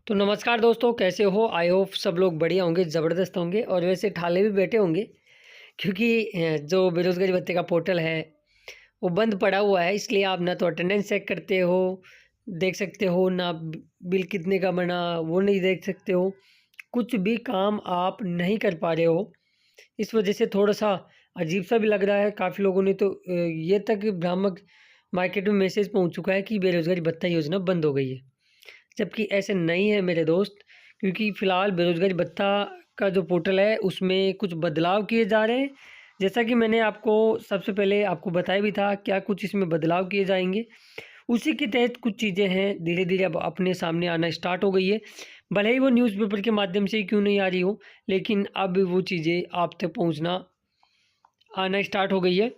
तो नमस्कार दोस्तों, कैसे हो? आई होप सब लोग बढ़िया होंगे, ज़बरदस्त होंगे और वैसे ठाले भी बैठे होंगे क्योंकि जो बेरोज़गारी भत्ते का पोर्टल है वो बंद पड़ा हुआ है। इसलिए आप ना तो अटेंडेंस चेक करते हो, देख सकते हो ना बिल कितने का बना वो नहीं देख सकते हो, कुछ भी काम आप नहीं कर पा रहे हो। इस वजह से थोड़ा-सा अजीब-सा भी लग रहा है। काफ़ी लोगों ने तो ये तक भ्रामक मार्केट में मैसेज पहुँच चुका है कि बेरोज़गारी भत्ता योजना बंद हो गई है। जबकि ऐसे नहीं है मेरे दोस्त, क्योंकि फ़िलहाल बेरोज़गारी भत्ता का जो पोर्टल है उसमें कुछ बदलाव किए जा रहे हैं। जैसा कि मैंने आपको सबसे पहले आपको बताया भी था क्या कुछ इसमें बदलाव किए जाएँगे। उसी के तहत कुछ चीज़ें हैं धीरे-धीरे अब अपने सामने आना स्टार्ट हो गई है। भले ही वो न्यूज़पेपर के माध्यम से ही क्यों नहीं आ रही हो, लेकिन अब वो चीज़ें आप तक पहुँचना आना स्टार्ट हो गई है।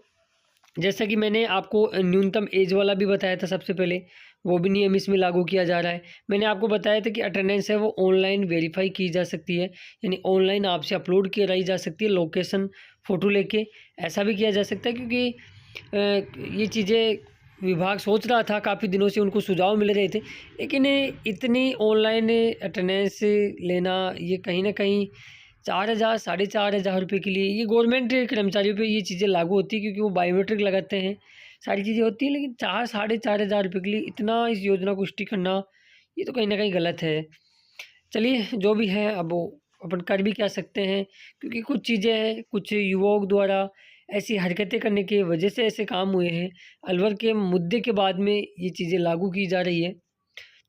जैसा कि मैंने आपको न्यूनतम एज वाला भी बताया था सबसे पहले, वो भी नियम इसमें लागू किया जा रहा है। मैंने आपको बताया था कि अटेंडेंस है वो ऑनलाइन वेरीफ़ाई की जा सकती है, यानी ऑनलाइन आपसे अपलोड कराई जा सकती है लोकेशन, फ़ोटो लेके। ऐसा भी किया जा सकता है क्योंकि ये चीज़ें विभाग सोच रहा था, काफ़ी दिनों से उनको सुझाव मिल रहे थे। लेकिन इतनी ऑनलाइन अटेंडेंस लेना ये कहीं न कहीं 4,000 साढ़े 4,000 रुपये के लिए ये गवर्नमेंट कर्मचारियों पे ये चीज़ें लागू होती है क्योंकि वो बायोमेट्रिक लगाते हैं, सारी चीज़ें होती हैं। लेकिन 4 साढ़े 4,000 रुपये के लिए इतना इस योजना को स्टिक करना, ये तो कहीं न कहीं गलत है। चलिए जो भी है अब वो अपन कर भी क्या सकते हैं, क्योंकि कुछ चीज़ें हैं, कुछ युवाओं द्वारा ऐसी हरकतें करने की वजह से ऐसे काम हुए हैं। अलवर के मुद्दे के बाद में ये चीज़ें लागू की जा रही है।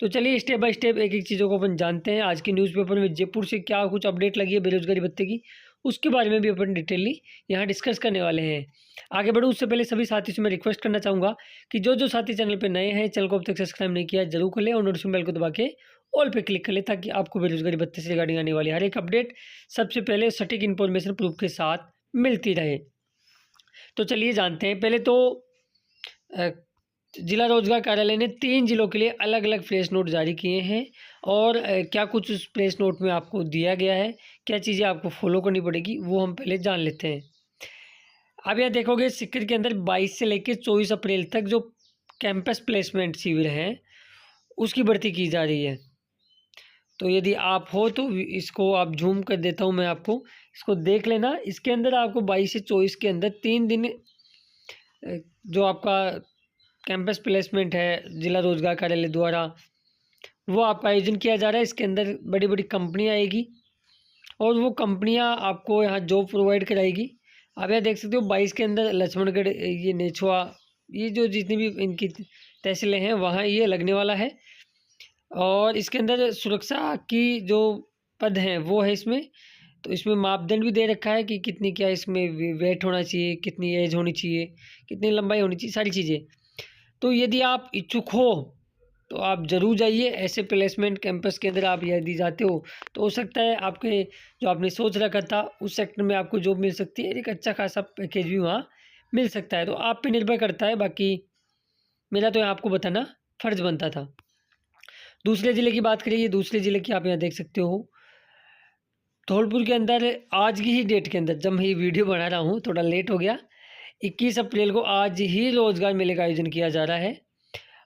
तो चलिए स्टेप बाय स्टेप एक-एक चीज़ों को अपन जानते हैं। आज के न्यूज़पेपर में जयपुर से क्या कुछ अपडेट लगी है बेरोज़गारी भत्ते की, उसके बारे में भी अपन डिटेलली यहाँ डिस्कस करने वाले हैं। आगे बढ़ूँ उससे पहले सभी साथियों से मैं रिक्वेस्ट करना चाहूँगा कि जो-जो साथी चैनल पे नए हैं, चैनल को अब तक सब्सक्राइब नहीं किया है, ज़रूर कर लें और नोटिफ़िकेशन बेल को दबा के ऑल पे क्लिक कर लें ताकि आपको बेरोज़गारी भत्ते से रिगार्डिंग आने वाली हर एक अपडेट सबसे पहले सटीक इन्फॉर्मेशन प्रूफ के साथ मिलती रहे। तो चलिए जानते हैं। पहले तो अ, जिला रोजगार कार्यालय ने 3 जिलों के लिए अलग-अलग प्रेस नोट जारी किए हैं और क्या कुछ उस प्रेस नोट में आपको दिया गया है, क्या चीज़ें आपको फॉलो करनी पड़ेगी, वो हम पहले जान लेते हैं। आप यहाँ देखोगे सिक्किम के अंदर 22 से लेके 24 अप्रैल तक जो कैंपस प्लेसमेंट शिविर हैं, उसकी भर्ती की जा रही है। तो यदि आप हो तो इसको आप ज़ूम कर देता हूँ मैं आपको, इसको देख लेना। इसके अंदर आपको 22 से 24 के अंदर 3 दिन जो आपका कैंपस प्लेसमेंट है जिला रोजगार कार्यालय द्वारा, वो आपका आयोजन किया जा रहा है। इसके अंदर बड़ी-बड़ी कंपनियाँ आएगी और वो कंपनियाँ आपको यहाँ जॉब प्रोवाइड कराएगी। आप यहाँ देख सकते हो 22 के अंदर लक्ष्मणगढ़, ये नेछुआ, ये जो जितनी भी इनकी तहसीलें हैं वहाँ ये लगने वाला है। और इसके अंदर सुरक्षा की जो पद हैं वो है इसमें। तो इसमें मापदंड भी दे रखा है कि कितनी क्या इसमें वेट होना चाहिए, कितनी एज होनी चाहिए, कितनी लंबाई होनी चाहिए, सारी चीज़ें। तो यदि आप इच्छुक हो तो आप ज़रूर जाइए। ऐसे प्लेसमेंट कैंपस के अंदर आप यदि जाते हो तो हो सकता है आपके जो आपने सोच रखा था उस सेक्टर में आपको जॉब मिल सकती है। एक अच्छा खासा पैकेज भी वहाँ मिल सकता है। तो आप पे निर्भर करता है, बाकी मेरा तो यहाँ आपको बताना फ़र्ज़ बनता था। दूसरे ज़िले की बात करिए, दूसरे ज़िले की आप यहाँ देख सकते हो धौलपुर के अंदर आज की ही डेट के अंदर, जब मैं ये वीडियो बना रहा हूँ थोड़ा लेट हो गया, 21 अप्रैल को आज ही रोज़गार मेले का आयोजन किया जा रहा है।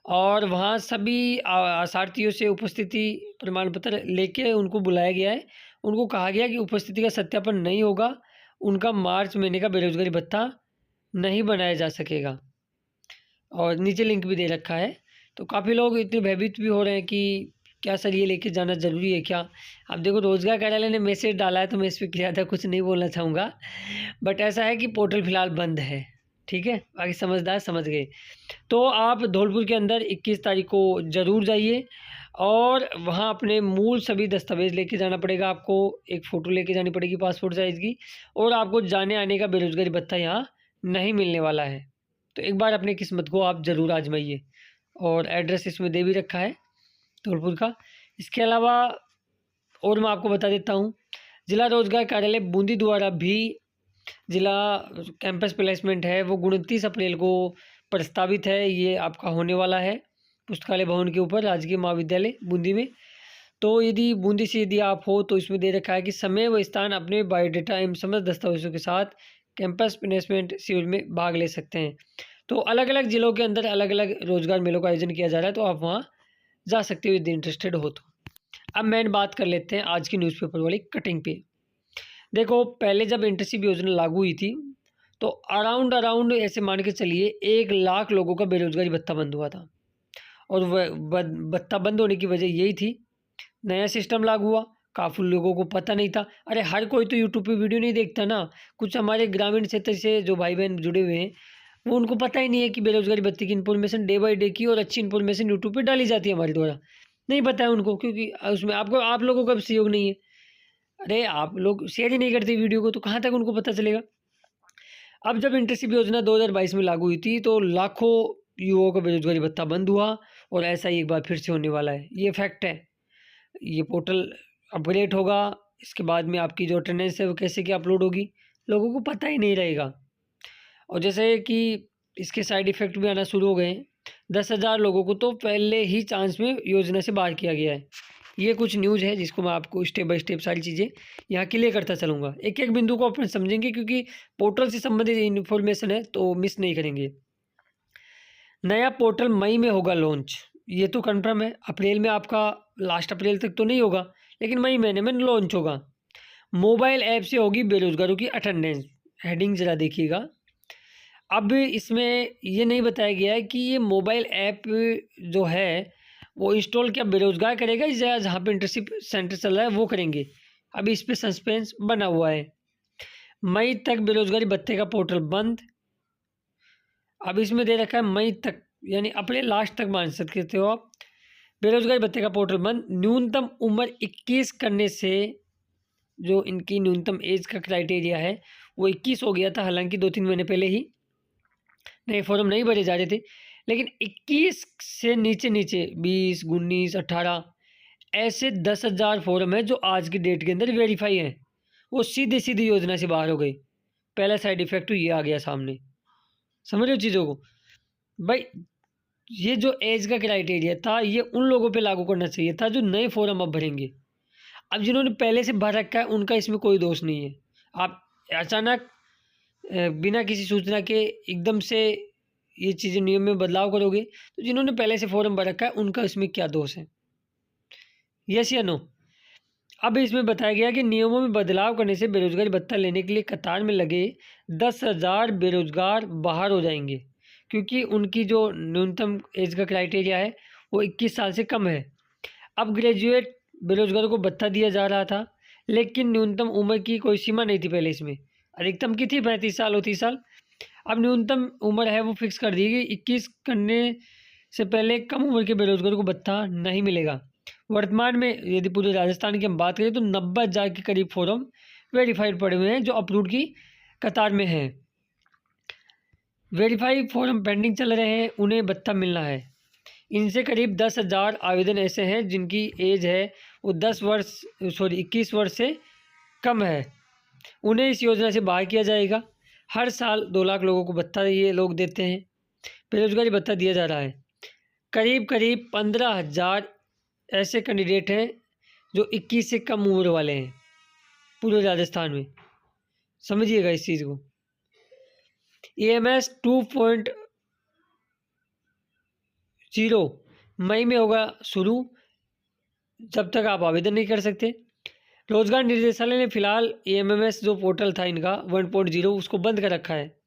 और वहाँ सभी आसार्थियों से उपस्थिति प्रमाण पत्र लेके उनको बुलाया गया है। उनको कहा गया कि उपस्थिति का सत्यापन नहीं होगा, उनका मार्च महीने का बेरोज़गारी भत्ता नहीं बनाया जा सकेगा। और नीचे लिंक भी दे रखा है। तो काफ़ी लोग इतने भयभीत भी हो रहे हैं कि क्या सर ये लेके जाना ज़रूरी है क्या? अब देखो रोज़गार कार्यालय ने मैसेज डाला है तो मैं इस पे ज़्यादा कुछ नहीं बोलना चाहूँगा। बट ऐसा है कि पोर्टल फ़िलहाल बंद है, ठीक है? बाकी समझदार समझ गए। तो आप धौलपुर के अंदर 21 तारीख को ज़रूर जाइए और वहाँ अपने मूल सभी दस्तावेज़ लेके जाना पड़ेगा आपको। एक फ़ोटो लेके जानी पड़ेगी पासपोर्ट साइज़ की और आपको जाने-आने का बेरोज़गारी भत्ता यहाँ नहीं मिलने वाला है। तो एक बार अपनी किस्मत को आप ज़रूर आज़माइए और एड्रेस इसमें दे भी रखा है धौलपुर का। इसके अलावा और मैं आपको बता देता हूँ, जिला रोज़गार कार्यालय बूंदी द्वारा भी जिला कैंपस प्लेसमेंट है वो 29 अप्रैल को प्रस्तावित है। ये आपका होने वाला है पुस्तकालय भवन के ऊपर राजकीय महाविद्यालय बूंदी में। तो यदि बूंदी से यदि आप हो तो इसमें दे रखा है कि समय व स्थान अपने बायोडाटा एवं समस्त दस्तावेज़ों के साथ कैंपस प्लेसमेंट शिविर में भाग ले सकते हैं। तो अलग-अलग ज़िलों के अंदर अलग-अलग रोज़गार मेलों का आयोजन किया जा रहा है, तो आप वहाँ जा सकते हो यदि इंटरेस्टेड हो तो। अब मैंने बात कर लेते हैं आज की न्यूज़पेपर वाली कटिंग पे। देखो, पहले जब इंटर्नशिप योजना लागू हुई थी तो अराउंड ऐसे मान के चलिए 1 लाख लोगों का बेरोज़गारी भत्ता बंद हुआ था। और वह भत्ता बंद होने की वजह यही थी, नया सिस्टम लागू हुआ, काफ़ी लोगों को पता नहीं था। अरे हर कोई तो यूट्यूब पे वीडियो नहीं देखता ना, कुछ हमारे ग्रामीण क्षेत्र से जो भाई-बहन जुड़े हुए हैं, वो उनको पता ही नहीं है कि बेरोज़गारी भत्ते की इन्फॉर्मेशन डे बाय डे की और अच्छी इन्फॉर्मेशन यूट्यूब पे डाली जाती है हमारे द्वारा। नहीं पता है उनको, क्योंकि उसमें आप लोगों का भी सहयोग नहीं है। अरे आप लोग शेयर ही नहीं करते वीडियो को, तो कहाँ तक उनको पता चलेगा? अब जब इंटर्नशिप योजना 2022 में लागू हुई थी तो लाखों युवाओं का बेरोज़गारी भत्ता बंद हुआ और ऐसा ही एक बार फिर से होने वाला है। ये फैक्ट है। ये पोर्टल अपग्रेड होगा, इसके बाद में आपकी जो अटेंडेंस है वो कैसे क्या अपलोड होगी, लोगों को पता ही नहीं रहेगा। और जैसे कि इसके साइड इफ़ेक्ट भी आना शुरू हो गए हैं। 10,000 लोगों को तो पहले ही चांस में योजना से बाहर किया गया है। ये कुछ न्यूज़ है जिसको मैं आपको स्टेप बाय स्टेप सारी चीज़ें यहाँ क्लियर करता चलूँगा। एक-एक बिंदु को अपन समझेंगे, क्योंकि पोर्टल से संबंधित इन्फॉर्मेशन है तो मिस नहीं करेंगे। नया पोर्टल मई में होगा लॉन्च, ये तो कन्फर्म है। अप्रैल में आपका लास्ट अप्रैल तक तो नहीं होगा, लेकिन मई महीने में लॉन्च होगा। मोबाइल ऐप से होगी बेरोज़गारों की अटेंडेंस। हेडिंग ज़रा देखिएगा। अब इसमें ये नहीं बताया गया है कि ये मोबाइल ऐप जो है वो इंस्टॉल क्या बेरोज़गार करेगा या जहाँ पे इंटर्नशिप सेंटर चल रहा है वो करेंगे। अभी इस पे सस्पेंस बना हुआ है। मई तक बेरोज़गारी भत्ते का पोर्टल बंद। अब इसमें दे रखा है मई तक, यानी अप्रैल लास्ट तक मान सकते हो आप। बेरोज़गारी भत्ते का पोर्टल बंद। न्यूनतम उम्र 21 करने से, जो इनकी न्यूनतम एज का क्राइटेरिया है वो 21 हो गया था, हालांकि 2-3 महीने पहले ही नए फॉर्म नहीं भरे जा रहे थे, लेकिन 21 से नीचे 20, 19, 18 ऐसे 10,000 फॉर्म है जो आज की डेट के अंदर वेरीफाई हैं, वो सीधी सीधी योजना से बाहर हो गई। पहला साइड इफेक्ट तो ये आ गया सामने। समझ रहे हो चीज़ों को भाई? ये जो एज का क्राइटेरिया था ये उन लोगों पे लागू करना चाहिए था जो नए फॉर्म अब भरेंगे। अब जिन्होंने पहले से भर रखा है उनका इसमें कोई दोष नहीं है। आप अचानक बिना किसी सूचना के एकदम से ये चीज़ें नियम में बदलाव करोगे, तो जिन्होंने पहले से फॉर्म भर रखा है उनका इसमें क्या दोष है? यस या नो? अब इसमें बताया गया कि नियमों में बदलाव करने से बेरोजगारी भत्ता लेने के लिए कतार में लगे 10,000 बेरोजगार बाहर हो जाएंगे, क्योंकि उनकी जो न्यूनतम एज का क्राइटेरिया है वो 21 साल से कम है। अब ग्रेजुएट बेरोजगारों को भत्ता दिया जा रहा था, लेकिन न्यूनतम उम्र की कोई सीमा नहीं थी पहले इसमें। अधिकतम की थी 35 साल और 30 साल। अब न्यूनतम उम्र है वो फिक्स कर दी गई। 21 करने से पहले कम उम्र के बेरोजगारों को भत्ता नहीं मिलेगा। वर्तमान में यदि पूरे राजस्थान की हम बात करें तो 90,000 के करीब फॉर्म वेरीफाइड पड़े हुए हैं जो अप्रूव की कतार में हैं। वेरीफाई फॉर्म पेंडिंग चल रहे हैं, उन्हें भत्ता मिलना है। इनसे करीब 10,000 आवेदन ऐसे हैं जिनकी एज है वो 21 वर्ष से कम है। उन्हें इस योजना से बाहर किया जाएगा। हर साल 2 लाख लोगों को भत्ता ये लोग देते हैं। बेरोजगारी भत्ता दिया जा रहा है। करीब 15,000 ऐसे कैंडिडेट हैं जो 21 से कम उम्र वाले हैं पूरे राजस्थान में। समझिएगा इस चीज़ को। EMS 2.0 मई में होगा शुरू, जब तक आप आवेदन नहीं कर सकते। रोजगार निर्देशालय ने फिलहाल EMS जो पोर्टल था इनका 1.0 उसको बंद कर रखा है।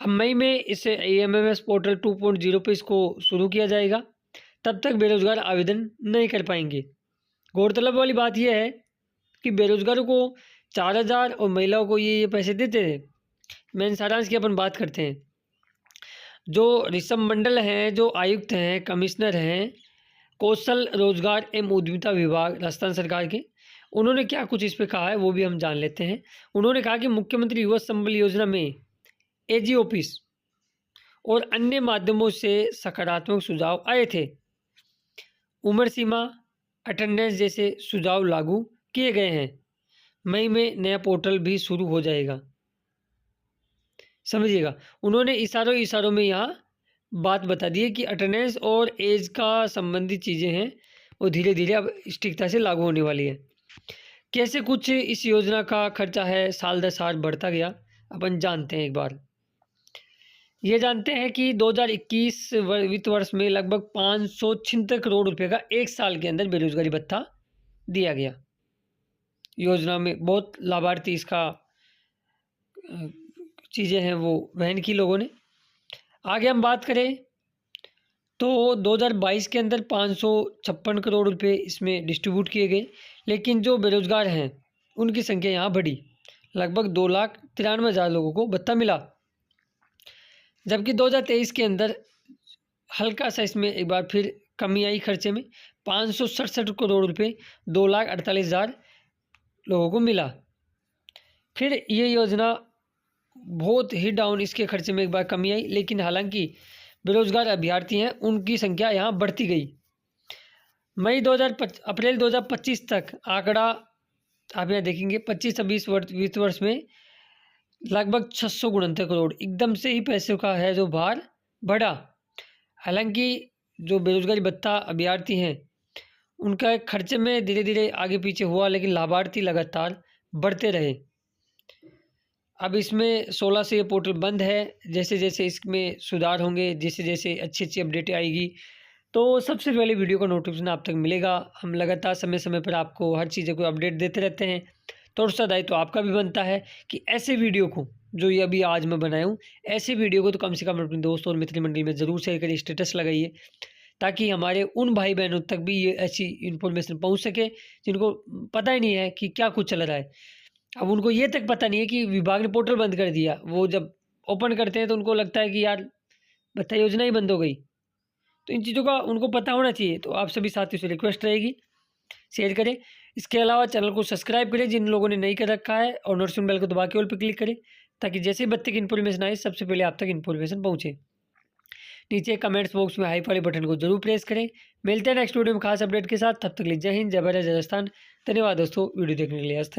अब मई में इसे EMS पोर्टल 2.0 पे इसको शुरू किया जाएगा। तब तक बेरोजगार आवेदन नहीं कर पाएंगे। गौरतलब वाली बात यह है कि बेरोजगारों को 4,000 और महिलाओं को ये पैसे देते थे। मेन सारांश की अपन बात करते हैं। जो ऋषभ मंडल हैं, जो आयुक्त हैं, कमिश्नर हैं कौशल रोजगार एवं उद्यमिता विभाग राजस्थान सरकार के, उन्होंने क्या कुछ इस पे कहा है वो भी हम जान लेते हैं। उन्होंने कहा कि मुख्यमंत्री युवा संबल योजना में AG ऑफिस और अन्य माध्यमों से सकारात्मक सुझाव आए थे। उम्र सीमा, अटेंडेंस जैसे सुझाव लागू किए गए हैं। मई में नया पोर्टल भी शुरू हो जाएगा। समझिएगा, उन्होंने इशारों में यहाँ बात बता दी है कि अटेंडेंस और एज का संबंधित चीज़ें हैं वो धीरे धीरे अब स्ट्रिक्टता से लागू होने वाली है। कैसे कुछ इस योजना का खर्चा है साल दर साल बढ़ता गया, अपन जानते हैं एक बार। ये जानते हैं कि 2021 वित्त वर्ष में लगभग 576 करोड़ रुपए का एक साल के अंदर बेरोजगारी भत्ता दिया गया। योजना में बहुत लाभार्थी इसका चीज़ें हैं वो वहन की लोगों ने। आगे हम बात करें तो 2022 के अंदर 556 करोड़ रुपए इसमें डिस्ट्रीब्यूट किए गए, लेकिन जो बेरोजगार हैं उनकी संख्या यहाँ बढ़ी, लगभग 2,93,000 लोगों को भत्ता मिला। जबकि 2023 के अंदर हल्का सा इसमें एक बार फिर कमी आई खर्चे में, 567 करोड़ रुपए 2,48,000 लोगों को मिला। फिर ये योजना बहुत ही डाउन, इसके खर्चे में एक बार कमी आई, लेकिन हालांकि बेरोजगार अभ्यर्थी हैं उनकी संख्या यहाँ बढ़ती गई। अप्रैल 2025 तक आंकड़ा आप यहाँ देखेंगे 25-26 वित्त वर्ष में लगभग 669 करोड़, एकदम से ही पैसों का है जो भार बढ़ा। हालांकि जो बेरोजगारी भत्ता अभ्यर्थी हैं उनका खर्चे में धीरे धीरे आगे पीछे हुआ, लेकिन लाभार्थी लगातार बढ़ते रहे। अब इसमें 16 से ये पोर्टल बंद है। जैसे जैसे इसमें सुधार होंगे, जैसे जैसे अच्छी अपडेट आएगी तो सबसे पहले वीडियो का नोटिफिकेशन आप तक मिलेगा। हम लगातार समय समय पर आपको हर चीज़ों को अपडेट देते रहते हैं। तो उसका दायित्व तो आपका भी बनता है कि ऐसे वीडियो को जो ये अभी आज मैं बनाया हूँ, ऐसे वीडियो को तो कम से कम अपने दोस्तों और मित्र मंडली में ज़रूर शेयर करिए, स्टेटस लगाइए, ताकि हमारे उन भाई बहनों तक भी ये ऐसी इन्फॉर्मेशन पहुँच सके जिनको पता ही नहीं है कि क्या कुछ चल रहा है। अब उनको ये तक पता नहीं है कि विभाग ने पोर्टल बंद कर दिया। वो जब ओपन करते हैं तो उनको लगता है कि यार भत्ता योजना ही बंद हो गई। तो इन चीज़ों का उनको पता होना चाहिए। तो आप सभी साथियों से रिक्वेस्ट रहेगी, शेयर करें। इसके अलावा चैनल को सब्सक्राइब करें जिन लोगों ने नहीं कर रखा है, और नोटिफिकेशन बेल को दबा के ऑल पर क्लिक करें, ताकि जैसे ही भत्ते की इन्फॉर्मेशन आए सबसे पहले आप तक इन्फॉर्मेशन पहुँचे। नीचे कमेंट्स बॉक्स में हाई वाले बटन को जरूर प्रेस करें। मिलते हैं नेक्स्ट वीडियो में खास अपडेट के साथ। तब तक के लिए जय हिंद, जय भारत, जय राजस्थान। धन्यवाद दोस्तों वीडियो देखने के लिए। मस्त